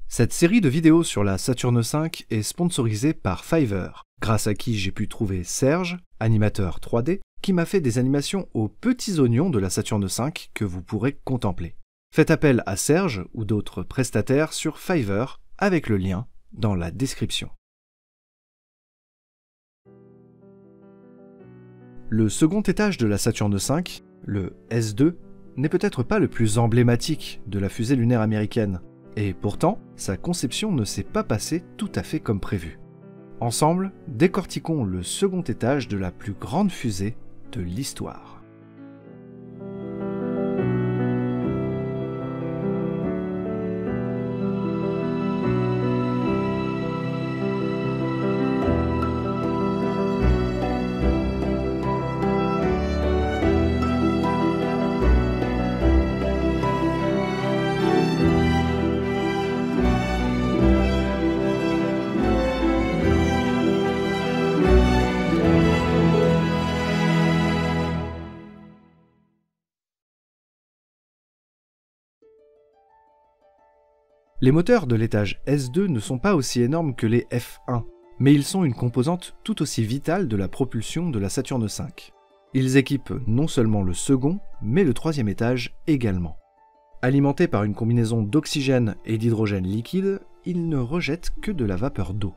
Cette série de vidéos sur la Saturn V est sponsorisée par Fiverr, grâce à qui j'ai pu trouver Serge, animateur 3D, qui m'a fait des animations aux petits oignons de la Saturn V que vous pourrez contempler. Faites appel à Serge ou d'autres prestataires sur Fiverr avec le lien dans la description. Le second étage de la Saturn V, le S2, n'est peut-être pas le plus emblématique de la fusée lunaire américaine, et pourtant, sa conception ne s'est pas passée tout à fait comme prévu. Ensemble, décortiquons le second étage de la plus grande fusée de l'histoire. Les moteurs de l'étage S2 ne sont pas aussi énormes que les F1, mais ils sont une composante tout aussi vitale de la propulsion de la Saturn V. Ils équipent non seulement le second, mais le troisième étage également. Alimentés par une combinaison d'oxygène et d'hydrogène liquide, ils ne rejettent que de la vapeur d'eau.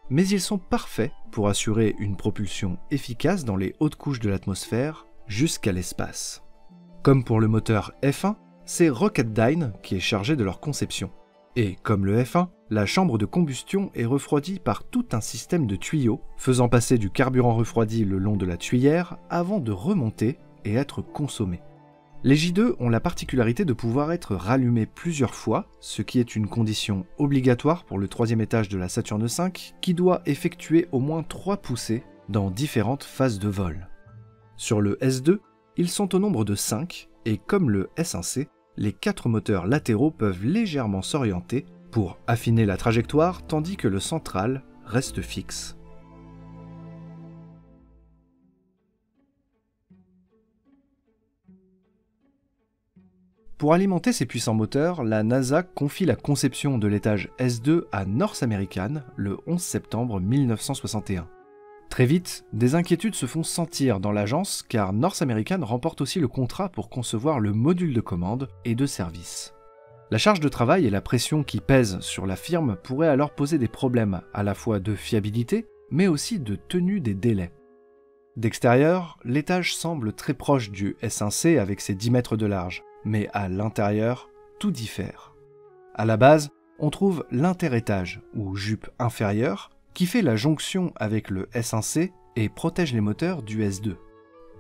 Mais ils sont parfaits pour assurer une propulsion efficace dans les hautes couches de l'atmosphère jusqu'à l'espace. Comme pour le moteur F1, c'est Rocketdyne qui est chargé de leur conception. Et comme le F1, la chambre de combustion est refroidie par tout un système de tuyaux, faisant passer du carburant refroidi le long de la tuyère avant de remonter et être consommé. Les J2 ont la particularité de pouvoir être rallumés plusieurs fois, ce qui est une condition obligatoire pour le troisième étage de la Saturn V, qui doit effectuer au moins 3 poussées dans différentes phases de vol. Sur le S2, ils sont au nombre de 5, et comme le S1C, les 4 moteurs latéraux peuvent légèrement s'orienter pour affiner la trajectoire tandis que le central reste fixe. Pour alimenter ces puissants moteurs, la NASA confie la conception de l'étage S2 à North American le 11 septembre 1961. Très vite, des inquiétudes se font sentir dans l'agence car North American remporte aussi le contrat pour concevoir le module de commande et de service. La charge de travail et la pression qui pèsent sur la firme pourraient alors poser des problèmes à la fois de fiabilité, mais aussi de tenue des délais. D'extérieur, l'étage semble très proche du S1C avec ses 10 mètres de large, mais à l'intérieur, tout diffère. À la base, on trouve l'interétage, ou jupe inférieure, qui fait la jonction avec le S1C et protège les moteurs du S2.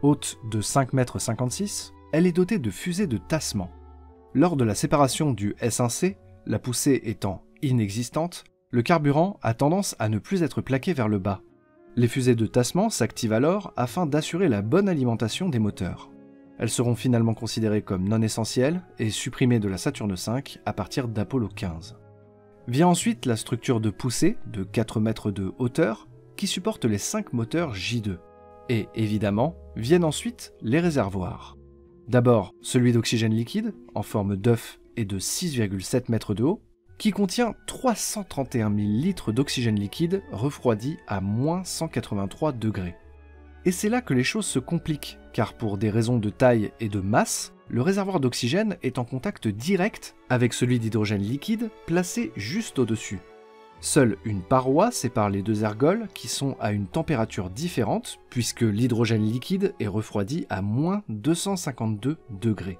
Haute de 5,56 m, elle est dotée de fusées de tassement. Lors de la séparation du S1C, la poussée étant inexistante, le carburant a tendance à ne plus être plaqué vers le bas. Les fusées de tassement s'activent alors afin d'assurer la bonne alimentation des moteurs. Elles seront finalement considérées comme non essentielles et supprimées de la Saturn V à partir d'Apollo 15. Vient ensuite la structure de poussée de 4 mètres de hauteur qui supporte les 5 moteurs J2. Et évidemment, viennent ensuite les réservoirs. D'abord celui d'oxygène liquide en forme d'œuf et de 6,7 mètres de haut qui contient 331 000 litres d'oxygène liquide refroidi à moins 183 degrés. Et c'est là que les choses se compliquent car pour des raisons de taille et de masse, le réservoir d'oxygène est en contact direct avec celui d'hydrogène liquide placé juste au-dessus. Seule une paroi sépare les deux ergols qui sont à une température différente puisque l'hydrogène liquide est refroidi à moins 252 degrés.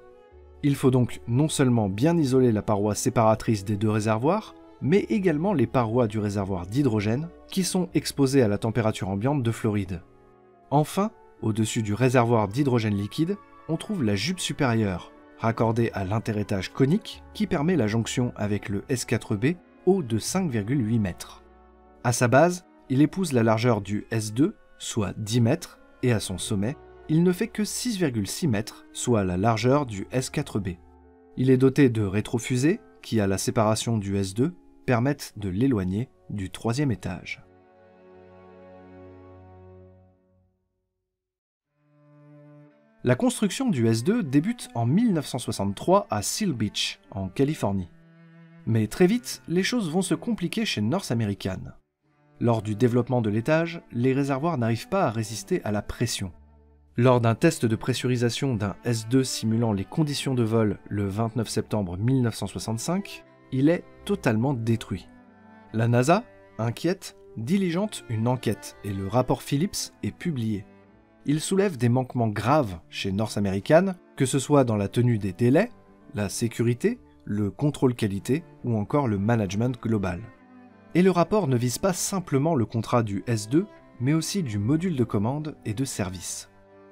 Il faut donc non seulement bien isoler la paroi séparatrice des deux réservoirs, mais également les parois du réservoir d'hydrogène qui sont exposées à la température ambiante de Floride. Enfin, au-dessus du réservoir d'hydrogène liquide, on trouve la jupe supérieure, raccordée à l'interétage conique qui permet la jonction avec le S4B haut de 5,8 mètres. À sa base, il épouse la largeur du S2, soit 10 mètres, et à son sommet, il ne fait que 6,6 mètres, soit la largeur du S4B. Il est doté de rétrofusées qui, à la séparation du S2, permettent de l'éloigner du troisième étage. La construction du S2 débute en 1963 à Seal Beach, en Californie. Mais très vite, les choses vont se compliquer chez North American. Lors du développement de l'étage, les réservoirs n'arrivent pas à résister à la pression. Lors d'un test de pressurisation d'un S2 simulant les conditions de vol le 29 septembre 1965, il est totalement détruit. La NASA, inquiète, diligente une enquête et le rapport Phillips est publié. Il soulève des manquements graves chez North American, que ce soit dans la tenue des délais, la sécurité, le contrôle qualité ou encore le management global. Et le rapport ne vise pas simplement le contrat du S2, mais aussi du module de commande et de service.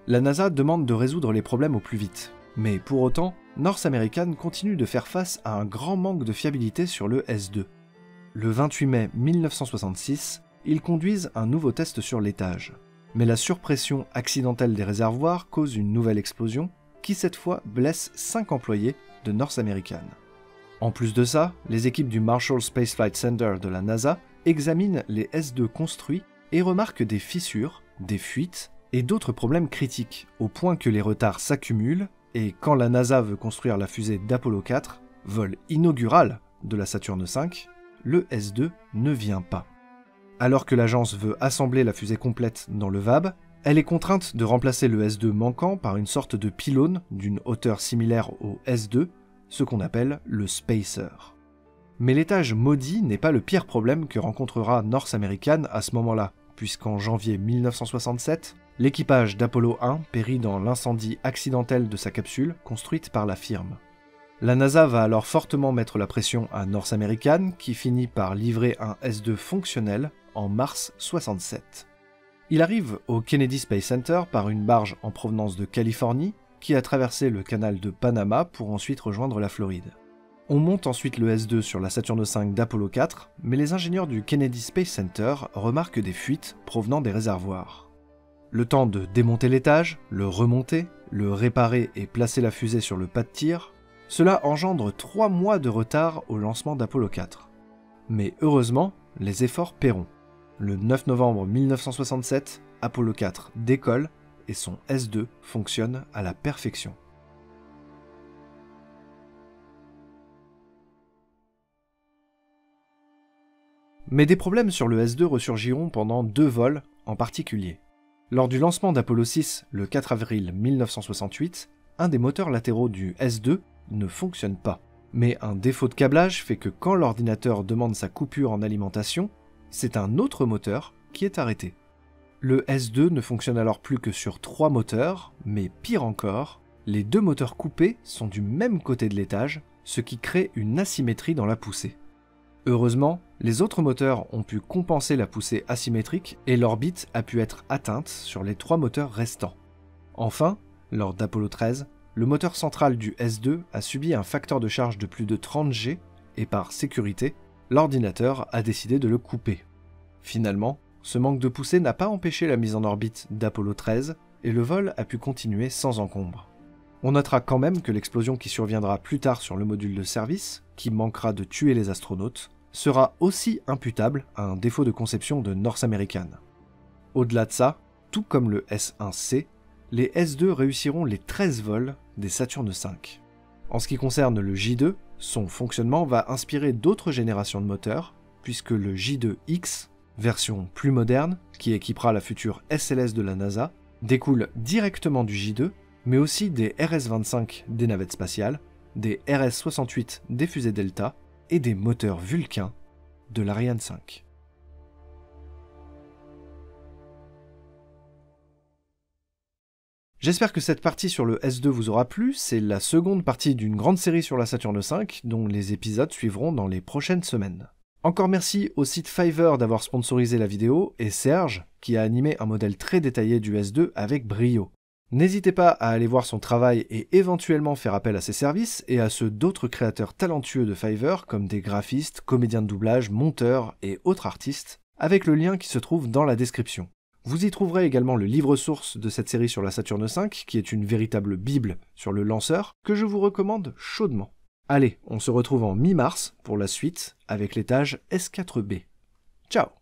La NASA demande de résoudre les problèmes au plus vite, mais pour autant, North American continue de faire face à un grand manque de fiabilité sur le S2. Le 28 mai 1966, ils conduisent un nouveau test sur l'étage. Mais la surpression accidentelle des réservoirs cause une nouvelle explosion qui cette fois blesse 5 employés de North American. En plus de ça, les équipes du Marshall Space Flight Center de la NASA examinent les S2 construits et remarquent des fissures, des fuites et d'autres problèmes critiques, au point que les retards s'accumulent et quand la NASA veut construire la fusée d'Apollo 4, vol inaugural de la Saturne V, le S2 ne vient pas. Alors que l'agence veut assembler la fusée complète dans le VAB, elle est contrainte de remplacer le S2 manquant par une sorte de pylône d'une hauteur similaire au S2, ce qu'on appelle le Spacer. Mais l'étage maudit n'est pas le pire problème que rencontrera North American à ce moment-là, puisqu'en janvier 1967, l'équipage d'Apollo 1 périt dans l'incendie accidentel de sa capsule construite par la firme. La NASA va alors fortement mettre la pression à North American, qui finit par livrer un S2 fonctionnel en mars 67. Il arrive au Kennedy Space Center par une barge en provenance de Californie, qui a traversé le canal de Panama pour ensuite rejoindre la Floride. On monte ensuite le S2 sur la Saturne V d'Apollo 4, mais les ingénieurs du Kennedy Space Center remarquent des fuites provenant des réservoirs. Le temps de démonter l'étage, le remonter, le réparer et placer la fusée sur le pas de tir, cela engendre 3 mois de retard au lancement d'Apollo 4. Mais heureusement, les efforts paieront. Le 9 novembre 1967, Apollo 4 décolle et son S2 fonctionne à la perfection. Mais des problèmes sur le S2 ressurgiront pendant 2 vols en particulier. Lors du lancement d'Apollo 6 le 4 avril 1968, un des moteurs latéraux du S2 ne fonctionne pas. Mais un défaut de câblage fait que quand l'ordinateur demande sa coupure en alimentation, c'est un autre moteur qui est arrêté. Le S2 ne fonctionne alors plus que sur 3 moteurs, mais pire encore, les 2 moteurs coupés sont du même côté de l'étage, ce qui crée une asymétrie dans la poussée. Heureusement, les autres moteurs ont pu compenser la poussée asymétrique et l'orbite a pu être atteinte sur les 3 moteurs restants. Enfin, lors d'Apollo 13, le moteur central du S2 a subi un facteur de charge de plus de 30 G et par sécurité, l'ordinateur a décidé de le couper. Finalement, ce manque de poussée n'a pas empêché la mise en orbite d'Apollo 13 et le vol a pu continuer sans encombre. On notera quand même que l'explosion qui surviendra plus tard sur le module de service, qui manquera de tuer les astronautes, sera aussi imputable à un défaut de conception de North American. Au-delà de ça, tout comme le S1C, les S2 réussiront les 13 vols des Saturne V. En ce qui concerne le J2, son fonctionnement va inspirer d'autres générations de moteurs, puisque le J2X, version plus moderne, qui équipera la future SLS de la NASA, découle directement du J2, mais aussi des RS-25 des navettes spatiales, des RS-68 des fusées Delta et des moteurs Vulcain de l'Ariane 5. J'espère que cette partie sur le S2 vous aura plu, c'est la seconde partie d'une grande série sur la Saturne V dont les épisodes suivront dans les prochaines semaines. Encore merci au site Fiverr d'avoir sponsorisé la vidéo et Serge qui a animé un modèle très détaillé du S2 avec brio. N'hésitez pas à aller voir son travail et éventuellement faire appel à ses services et à ceux d'autres créateurs talentueux de Fiverr comme des graphistes, comédiens de doublage, monteurs et autres artistes avec le lien qui se trouve dans la description. Vous y trouverez également le livre source de cette série sur la Saturne V, qui est une véritable bible sur le lanceur, que je vous recommande chaudement. Allez, on se retrouve en mi-mars pour la suite avec l'étage S4B. Ciao!